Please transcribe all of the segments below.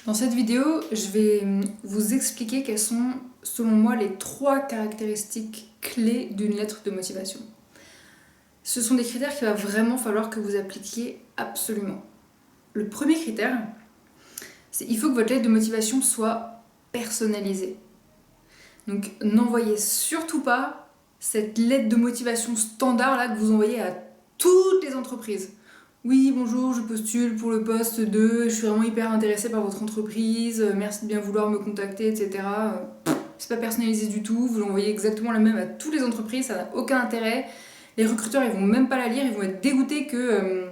Dans cette vidéo, je vais vous expliquer quelles sont, selon moi, les 3 caractéristiques clés d'une lettre de motivation. Ce sont des critères qu'il va vraiment falloir que vous appliquiez absolument. Le premier critère, c'est qu'il faut que votre lettre de motivation soit personnalisée. Donc n'envoyez surtout pas cette lettre de motivation standard là, que vous envoyez à toutes les entreprises. Oui, bonjour, je postule pour le poste de, je suis vraiment hyper intéressée par votre entreprise, merci de bien vouloir me contacter, etc. C'est pas personnalisé du tout, vous l'envoyez exactement la même à toutes les entreprises, ça n'a aucun intérêt. Les recruteurs, ils vont même pas la lire, ils vont être dégoûtés que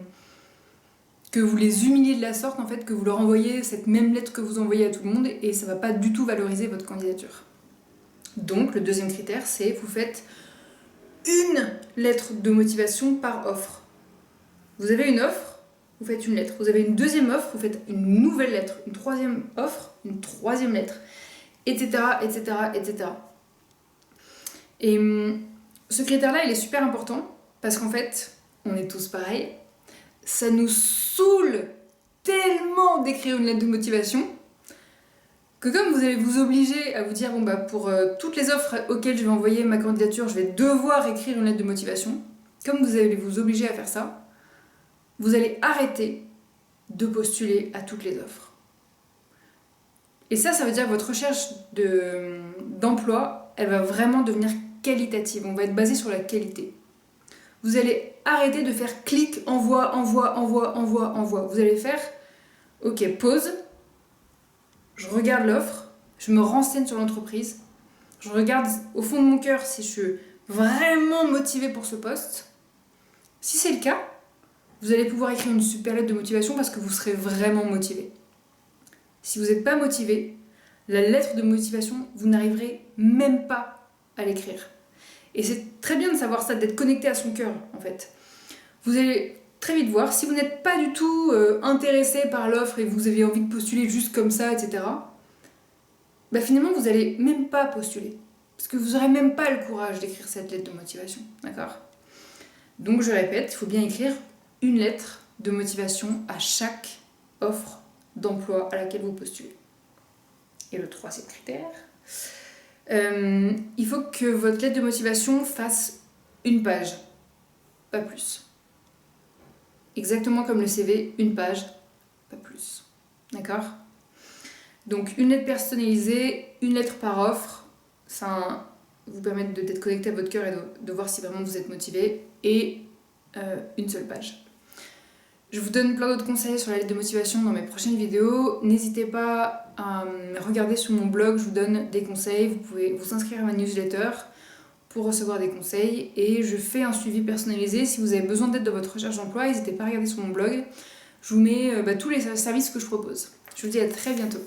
vous les humiliez de la sorte, en fait, que vous leur envoyez cette même lettre que vous envoyez à tout le monde, et ça va pas du tout valoriser votre candidature. Donc, le deuxième critère, c'est vous faites une lettre de motivation par offre. Vous avez une offre, vous faites une lettre. Vous avez une deuxième offre, vous faites une nouvelle lettre. Une troisième offre, une troisième lettre, etc., etc., etc. Et ce critère-là, il est super important parce qu'en fait, on est tous pareils. Ça nous saoule tellement d'écrire une lettre de motivation que comme vous allez vous obliger à vous dire, bon bah pour toutes les offres auxquelles je vais envoyer ma candidature, je vais devoir écrire une lettre de motivation, comme vous allez vous obliger à faire ça, vous allez arrêter de postuler à toutes les offres. Et ça veut dire que votre recherche d'emploi, elle va vraiment devenir qualitative. On va être basé sur la qualité. Vous allez arrêter de faire clic, envoie, envoie, envoie, envoie, envoie. Vous allez faire, ok, pause, je regarde l'offre, je me renseigne sur l'entreprise, je regarde au fond de mon cœur si je suis vraiment motivée pour ce poste. Si c'est le cas, vous allez pouvoir écrire une super lettre de motivation parce que vous serez vraiment motivé. Si vous n'êtes pas motivé, la lettre de motivation, vous n'arriverez même pas à l'écrire. Et c'est très bien de savoir ça, d'être connecté à son cœur, en fait. Vous allez très vite voir, si vous n'êtes pas du tout intéressé par l'offre et vous avez envie de postuler juste comme ça, etc., bah finalement, vous n'allez même pas postuler. Parce que vous n'aurez même pas le courage d'écrire cette lettre de motivation, d'accord ? Donc, je répète, il faut bien écrire une lettre de motivation à chaque offre d'emploi à laquelle vous postulez. Et le troisième critère, il faut que votre lettre de motivation fasse une page, pas plus. Exactement comme le CV, une page, pas plus. D'accord ? Donc une lettre personnalisée, une lettre par offre, ça vous permet d'être connecté à votre cœur et de voir si vraiment vous êtes motivé, et une seule page. Je vous donne plein d'autres conseils sur la lettre de motivation dans mes prochaines vidéos. N'hésitez pas à regarder sur mon blog, je vous donne des conseils. Vous pouvez vous inscrire à ma newsletter pour recevoir des conseils. Et je fais un suivi personnalisé. Si vous avez besoin d'aide dans votre recherche d'emploi, n'hésitez pas à regarder sur mon blog. Je vous mets tous les services que je propose. Je vous dis à très bientôt.